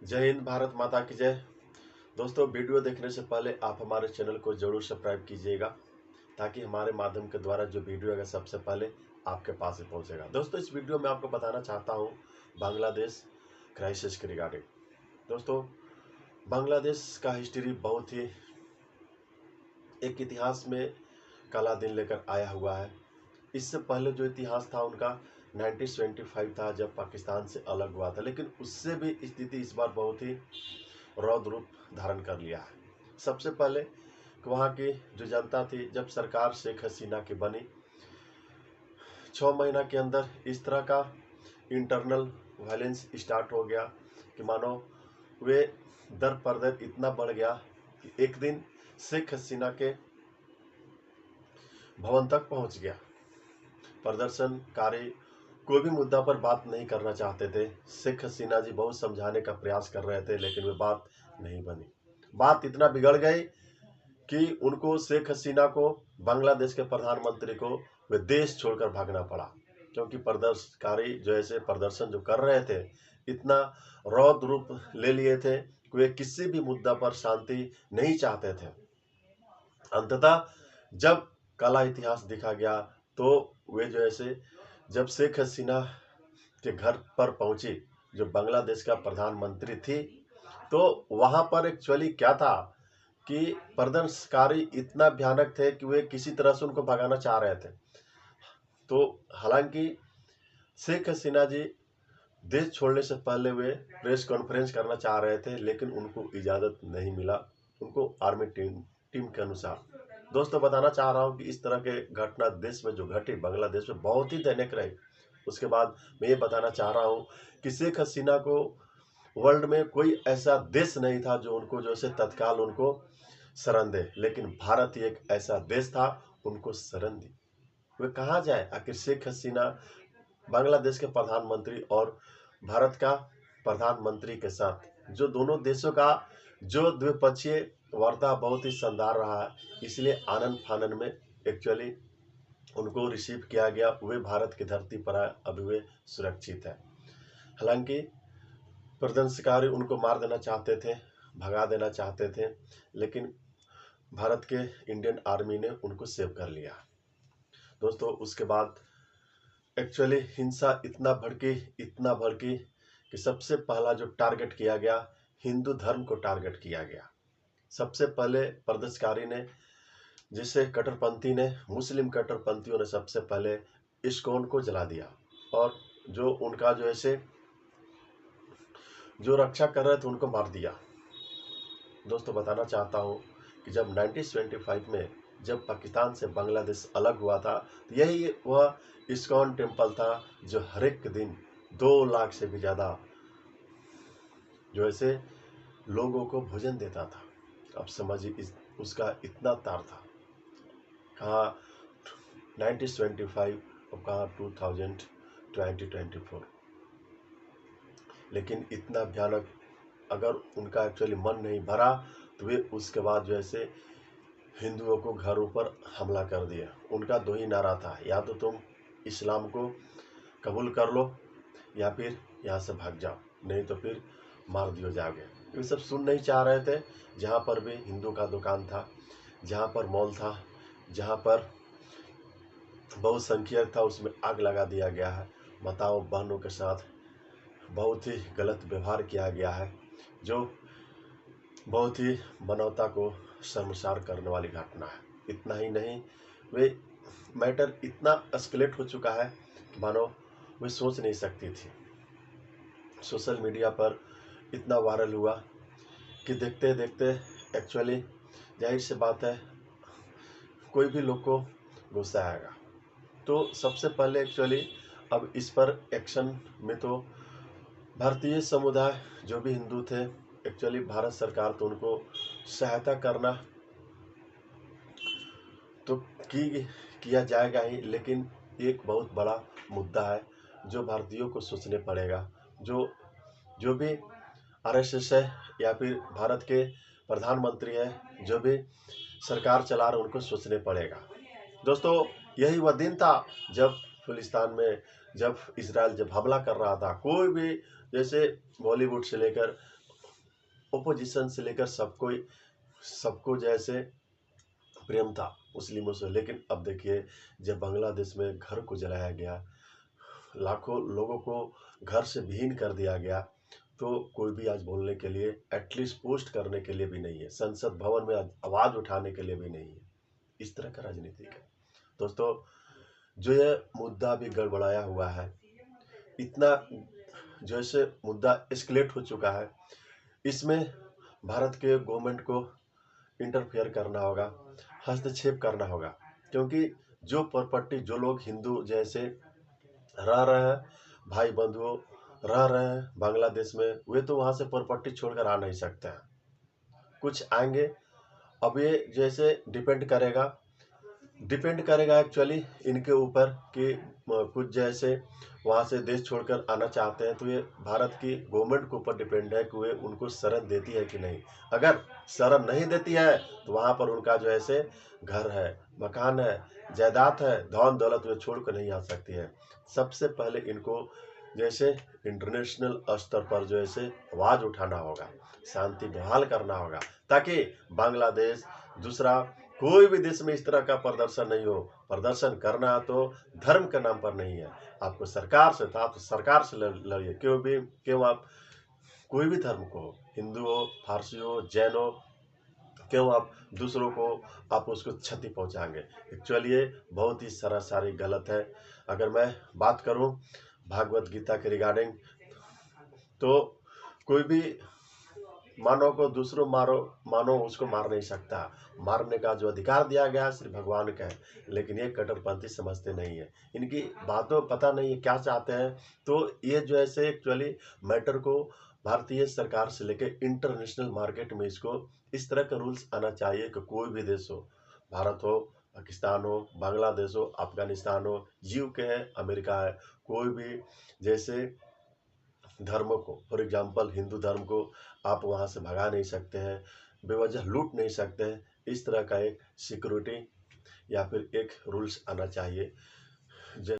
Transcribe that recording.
जय हिंद, भारत माता की जय। दोस्तों, वीडियो देखने से पहले आप हमारे चैनल को जरूर सब्सक्राइब कीजिएगा ताकि हमारे माध्यम के द्वारा जो वीडियो है सबसे पहले आपके पास ही पहुंचेगा। दोस्तों, इस वीडियो में आपको बताना चाहता हूं बांग्लादेश क्राइसिस के रिगार्डिंग। दोस्तों, बांग्लादेश का हिस्ट्री बहुत ही एक इतिहास में काला दिन लेकर आया हुआ है। इससे पहले जो इतिहास था उनका 1975 था, जब पाकिस्तान से अलग हुआ था, लेकिन उससे भी स्थिति इस बार बहुत ही रौद्र रूप धारण कर लिया है। सबसे पहले वहाँ की जो जनता थी, जब सरकार शेख हसीना की बनी, 6 महीना के अंदर इस तरह का इंटरनल वायलेंस स्टार्ट हो गया कि मानो वे दर पर दर इतना बढ़ गया कि एक दिन शेख हसीना के भवन तक पहुंच गया। प्रदर्शनकारी कोई भी मुद्दा पर बात नहीं करना चाहते थे। शेख हसीना जी बहुत समझाने का प्रयास कर रहे थे, लेकिन वे बात नहीं बनी। बात इतना बिगड़ गई कि उनको शेख हसीना को, बांग्लादेश के प्रधानमंत्री को, वे देश छोड़कर भागना पड़ा, क्योंकि प्रदर्शनकारी जो ऐसे प्रदर्शन जो कर रहे थे इतना रौद्र रूप ले लिए थे कि वे किसी भी मुद्दा पर शांति नहीं चाहते थे। अंततः जब काला इतिहास दिखा गया तो वे जो ऐसे जब शेख हसीना के घर पर पहुंची, जो बांग्लादेश का प्रधानमंत्री थी, तो वहां पर एक्चुअली क्या था कि प्रदर्शनकारी इतना भयानक थे कि वे किसी तरह से उनको भगाना चाह रहे थे। तो हालांकि शेख हसीना जी देश छोड़ने से पहले वे प्रेस कॉन्फ्रेंस करना चाह रहे थे, लेकिन उनको इजाजत नहीं मिला, उनको आर्मी टीम के अनुसार। दोस्तों, बताना चाह रहा हूं कि इस तरह के घटना देश में जो घटी, बांग्लादेश में बहुत ही दैनिक रही। उसके बाद मैं ये बताना चाह रहा हूं कि शेख हसीना को वर्ल्ड में कोई ऐसा देश नहीं था जो उनको जो से तत्काल उनको शरण दे, लेकिन भारत ही एक ऐसा देश था, उनको शरण दी। वे कहाँ जाए आखिर? शेख हसीना बांग्लादेश के प्रधानमंत्री और भारत का प्रधानमंत्री के साथ जो दोनों देशों का जो द्विपक्षीय वार्ता बहुत ही शानदार रहा है, इसलिए आनंद फानन में एक्चुअली उनको रिसीव किया गया। वे भारत की धरती पर आए, अभी वे सुरक्षित है। हालांकि प्रदर्शनकारी उनको मार देना चाहते थे, भगा देना चाहते थे, लेकिन भारत के इंडियन आर्मी ने उनको सेव कर लिया। दोस्तों, उसके बाद एक्चुअली हिंसा इतना भड़की कि सबसे पहला जो टारगेट किया गया, हिंदू धर्म को टारगेट किया गया। सबसे पहले प्रदर्शनकारी ने, जिसे कट्टरपंथी ने, मुस्लिम कट्टरपंथियों ने सबसे पहले इस्कॉन को जला दिया, और जो उनका जो ऐसे जो रक्षा कर रहे थे उनको मार दिया। दोस्तों, बताना चाहता हूँ कि जब 1975 में जब पाकिस्तान से बांग्लादेश अलग हुआ था, तो यही वह इस्कॉन टेम्पल था जो हर एक दिन 2 लाख से भी ज़्यादा जो ऐसे लोगों को भोजन देता था। अब समझिए उसका इतना तार था। कहाँ 1925 और कहाँ 2024। लेकिन इतना भयानक, अगर उनका एक्चुअली मन नहीं भरा तो वे उसके बाद जो ऐसे हिंदुओं को घरों पर हमला कर दिया। उनका 2 ही नारा था, या तो तुम इस्लाम को कबूल कर लो या फिर यहाँ से भाग जाओ, नहीं तो फिर मार दिए जाओगे। ये सब सुन नहीं चाह रहे थे। जहाँ पर भी हिंदू का दुकान था, जहाँ पर मॉल था, जहाँ पर बहुसंख्यक था, उसमें आग लगा दिया गया है। माताओं बहनों के साथ बहुत ही गलत व्यवहार किया गया है, जो बहुत ही मानवता को शर्मसार करने वाली घटना है। इतना ही नहीं, वे मैटर इतना एस्केलेट हो चुका है कि मानो वे सोच नहीं सकती थी। सोशल मीडिया पर इतना वायरल हुआ कि देखते देखते एक्चुअली जाहिर सी बात है कोई भी लोग को गुस्सा आएगा। तो सबसे पहले एक्चुअली अब इस पर एक्शन में तो भारतीय समुदाय जो भी हिंदू थे, एक्चुअली भारत सरकार तो उनको सहायता करना तो किया जाएगा ही, लेकिन एक बहुत बड़ा मुद्दा है जो भारतीयों को सोचने पड़ेगा। जो जो भी आरएसएस है या फिर भारत के प्रधानमंत्री है, जो भी सरकार चला रहे, उनको सोचने पड़ेगा। दोस्तों, यही वह दिन था जब फिलिस्तीन में, जब इजराइल जब हमला कर रहा था, कोई भी जैसे बॉलीवुड से लेकर ओपोजिशन से लेकर सबको जैसे प्रेम था मुस्लिमों से। लेकिन अब देखिए, जब बांग्लादेश में घर को जलाया गया, लाखों लोगों को घर से विहीन कर दिया गया, तो कोई भी आज बोलने के लिए, एटलीस्ट पोस्ट करने के लिए भी नहीं है, संसद भवन में आवाज उठाने के लिए भी नहीं है। इस तरह का राजनीतिक है दोस्तों। जो ये मुद्दा भी गड़बड़ाया हुआ है, इतना जैसे मुद्दा एस्केलेट हो चुका है, इसमें भारत के गवर्नमेंट को इंटरफेयर करना होगा, हस्तक्षेप करना होगा। क्योंकि जो प्रॉपर्टी, जो लोग हिंदू जैसे रह रहे हैं, भाई बंधुओं रह रहे हैं बांग्लादेश में, वे तो वहाँ से प्रॉपर्टी छोड़कर आ नहीं सकते हैं। कुछ आएंगे। अब ये जैसे डिपेंड करेगा एक्चुअली इनके ऊपर कि कुछ जैसे वहाँ से देश छोड़कर आना चाहते हैं, तो ये भारत की गवर्नमेंट के ऊपर डिपेंड है कि वे उनको शरण देती है कि नहीं। अगर शरण नहीं देती है तो वहाँ पर उनका जो ऐसे घर है, मकान है, जायदाद है, धन दौलत वे छोड़ कर नहीं आ सकती है। सबसे पहले इनको जैसे इंटरनेशनल स्तर पर जो ऐसे आवाज उठाना होगा, शांति बहाल करना होगा, ताकि बांग्लादेश दूसरा कोई भी देश में इस तरह का प्रदर्शन नहीं हो। प्रदर्शन करना तो धर्म के नाम पर नहीं है, आपको सरकार से था, आप सरकार से लड़िए। क्यों आप कोई भी धर्म को, हिंदू हो, फारसी हो, जैन हो, क्यों आप दूसरों को आप उसको क्षति पहुंचाएंगे। एक्चुअली ये बहुत ही सरासरी गलत है। अगर मैं बात करूं भागवत गीता के रिगार्डिंग, तो कोई भी मानव को दूसरों मानो उसको मार नहीं सकता। मारने का जो अधिकार दिया गया है सिर्फ भगवान का है, लेकिन ये कट्टरपंथी समझते नहीं है। इनकी बातों पता नहीं है क्या चाहते हैं। तो ये जो ऐसे एक्चुअली मैटर को भारतीय सरकार से लेकर इंटरनेशनल मार्केट में इसको इस तरह का रूल्स आना चाहिए कि कोई भी देश हो, भारत हो, पाकिस्तान हो, बांग्लादेश हो, अफगानिस्तान हो, यूके है, अमेरिका है, कोई भी जैसे धर्मों को, फॉर एग्जांपल हिंदू धर्म को आप वहाँ से भगा नहीं सकते हैं, बेवजह लूट नहीं सकते हैं। इस तरह का एक सिक्योरिटी या फिर एक रूल्स आना चाहिए।